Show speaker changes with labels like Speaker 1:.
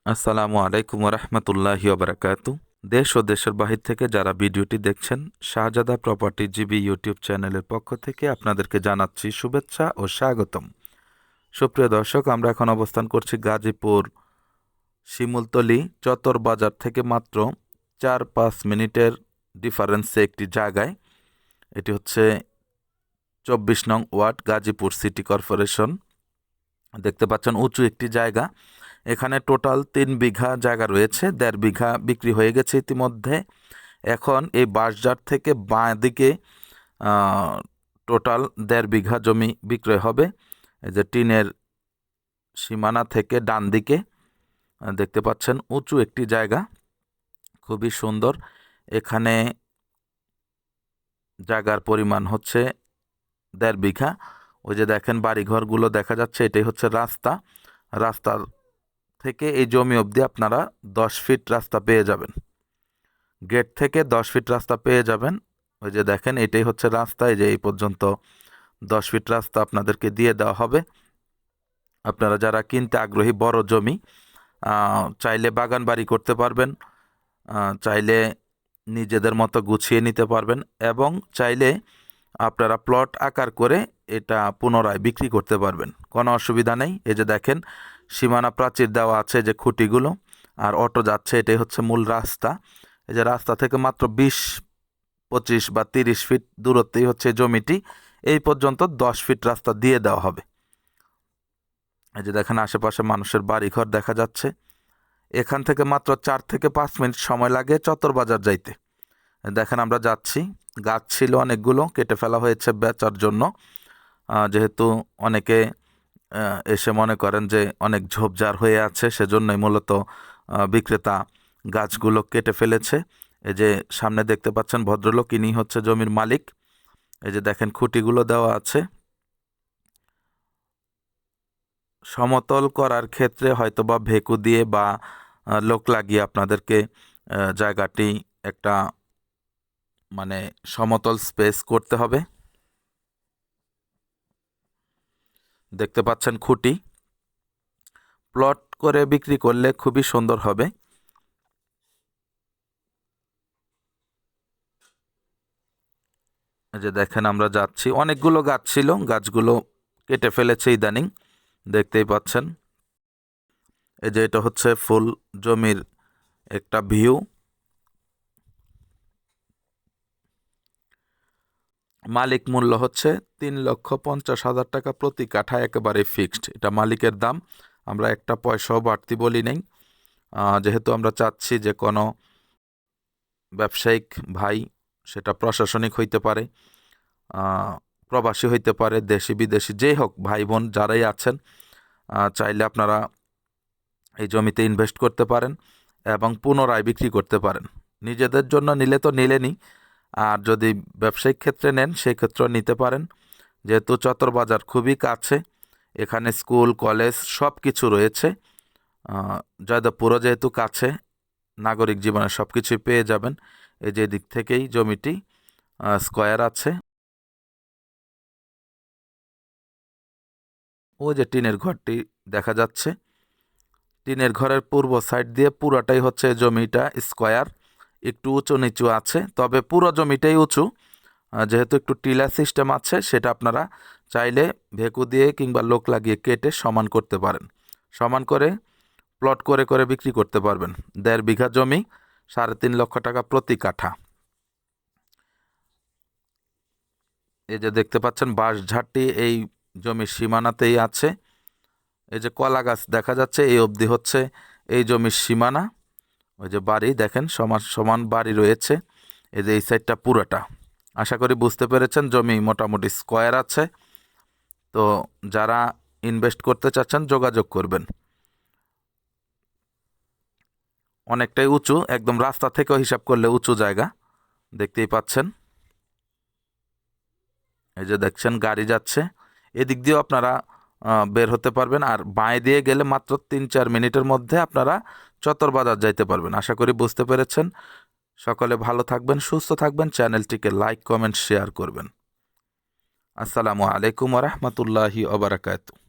Speaker 1: আসসালামু আলাইকুম রহমতুল্লাহি ওবরাকাতু। দেশ ও দেশের বাহির থেকে যারা ভিডিওটি দেখছেন, শাহজাদা প্রপার্টি জিবি ইউটিউব চ্যানেলের পক্ষ থেকে আপনাদেরকে জানাচ্ছি শুভেচ্ছা ও স্বাগতম। সুপ্রিয় দর্শক, আমরা এখন অবস্থান করছি গাজীপুর শিমুলতলি চত্বর বাজার থেকে মাত্র 4-5 মিনিটের ডিফারেন্সে একটি জায়গায়। এটি হচ্ছে 24 নং ওয়ার্ড, গাজীপুর সিটি কর্পোরেশন। দেখতে পাচ্ছেন উঁচু একটি জায়গা। এখানে টোটাল 3 বিঘা জায়গা রয়েছে, 1.5 বিঘা বিক্রি হয়ে গেছে ইতিমধ্যে। এখন এই বাঁশঝাড় থেকে বাঁ দিকে টোটাল 1.5 বিঘা জমি বিক্রয় হবে। এই যে টিনের সীমানা থেকে ডান দিকে দেখতে পাচ্ছেন উঁচু একটি জায়গা, খুবই সুন্দর। এখানে জায়গার পরিমাণ হচ্ছে 1.5 বিঘা। ওই যে দেখেন বাড়িঘরগুলো দেখা যাচ্ছে, এটাই হচ্ছে রাস্তা। রাস্তার থেকে এই জমি অবধি আপনারা 10 ফিট রাস্তা পেয়ে যাবেন। গেট থেকে 10 ফিট রাস্তা পেয়ে যাবেন। ওই যে দেখেন এটাই হচ্ছে রাস্তা। এই যে এই পর্যন্ত 10 ফিট রাস্তা আপনাদেরকে দিয়ে দেওয়া হবে। আপনারা যারা কিনতে আগ্রহী, বড় জমি, চাইলে বাগান বাড়ি করতে পারবেন, চাইলে নিজেদের মতো গুছিয়ে নিতে পারবেন, এবং চাইলে আপনারা প্লট আকার করে এটা পুনরায় বিক্রি করতে পারবেন, কোনো অসুবিধা নেই। এই যে দেখেন সীমানা প্রাচীর দেওয়া আছে, যে খুঁটিগুলো, আর অটো যাচ্ছে, এটাই হচ্ছে মূল রাস্তা। এই যে রাস্তা থেকে মাত্র 20-25 বা 30 ফিট দূরত্বেই হচ্ছে জমিটি। এই পর্যন্ত 10 ফিট রাস্তা দিয়ে দেওয়া হবে। এই যে দেখেন আশেপাশে মানুষের বাড়িঘর দেখা যাচ্ছে। এখান থেকে মাত্র 4 থেকে 5 মিনিট সময় লাগে চত্বর বাজার যাইতে। দেখেন আমরা যাচ্ছি। গাছ ছিল অনেকগুলো, কেটে ফেলা হয়েছে বেচার জন্য, যেহেতু অনেকে এসে মনে করেন যে অনেক ঝোপঝাড় হয়ে আছে, সেজন্যই মূলত বিক্রেতা গাছগুলো কেটে ফেলেছে। এই যে সামনে দেখতে পাচ্ছেন ভদ্রলোক, ইনি হচ্ছে জমির মালিক। এই যে দেখেন খুঁটিগুলো দেওয়া আছে। সমতল করার ক্ষেত্রে হয়তোবা ভেকু দিয়ে বা লোক লাগিয়ে আপনাদেরকে জায়গাটি একটা মানে সমতল স্পেস করতে হবে। দেখতে পাচ্ছেন খুঁটি। প্লট করে বিক্রি করলে খুবই সুন্দর হবে। এই যে দেখেন আমরা যাচ্ছি, অনেকগুলো গাছ ছিল, গাছগুলো কেটে ফেলেছে ইদানিং, দেখতেই পাচ্ছেন। এই যে এটা হচ্ছে ফুল জমির একটা ভিউ। মালিক মূল্য হচ্ছে 3,50,000 টাকা প্রতি কাঠা, একেবারে ফিক্সড। এটা মালিকের দাম, আমরা একটা পয়সাও বাড়তি বলি নেই। যেহেতু আমরা চাচ্ছি যে কোনো ব্যবসায়িক ভাই, সেটা প্রশাসনিক হইতে পারে, প্রবাসী হইতে পারে, দেশি বিদেশি, যেই হোক, ভাই বোন যারাই আছেন, চাইলে আপনারা এই জমিতে ইনভেস্ট করতে পারেন এবং পুনরায় বিক্রি করতে পারেন। নিজেদের জন্য নিলে তো নিলেনই, আর যদি ব্যবসায়িক ক্ষেত্রে নেন সেই ক্ষেত্রেও নিতে পারেন। যেহেতু চত্বর বাজার খুবই কাছে, এখানে স্কুল কলেজ সব কিছু রয়েছে। জয়দেবপুরও যেহেতু কাছে, নাগরিক জীবনে সব কিছুই পেয়ে যাবেন। এই যে দিক থেকেই জমিটি স্কয়ার আছে। ওই যে টিনের ঘরটি দেখা যাচ্ছে, টিনের ঘরের পূর্ব সাইড দিয়ে পুরোটাই হচ্ছে জমিটা স্কয়ার। একটু উঁচু নিচু আছে, তবে পুরো জমিটাই উঁচু। যেহেতু একটু টিলা সিস্টেম আছে, সেটা আপনারা চাইলে ভেকু দিয়ে কিংবা লোক লাগিয়ে কেটে সমান করতে পারেন। সমান করে প্লট করে করে বিক্রি করতে পারবেন। 1.5 বিঘা জমি, 3.5 লক্ষ টাকা প্রতি কাঠা। এই যে দেখতে পাচ্ছেন বাঁশঝাড়টি এই জমির সীমানাতেই আছে। এই যে কলা গাছ দেখা যাচ্ছে, এই অবধি হচ্ছে এই জমির সীমানা। ওই যে বাড়ি দেখেন, সমান সমান বাড়ি রয়েছে। এই যে এই সাইডটা পুরোটা। আশা করি বুঝতে পেরেছেন, জমি মোটামুটি স্কয়ার আছে। তো যারা ইনভেস্ট করতে চাচ্ছেন যোগাযোগ করবেন। অনেকটাই উঁচু, একদম রাস্তা থেকেও হিসাব করলে উঁচু জায়গা, দেখতেই পাচ্ছেন। এই যে দেখছেন গাড়ি যাচ্ছে, এদিক দিয়েও আপনারা বের হতে পারবেন। আর বাঁয়ে দিয়ে গেলে মাত্র 3-4 মিনিটের মধ্যে আপনারা চত্বর বাজার যাইতে পারবেন। আশা করি বুঝতে পেরেছেন। সকলে ভালো থাকবেন, সুস্থ থাকবেন, চ্যানেলটিকে লাইক কমেন্ট শেয়ার করবেন। আসসালামু আলাইকুম ওয়া রাহমাতুল্লাহি ওয়া বারাকাতুহু।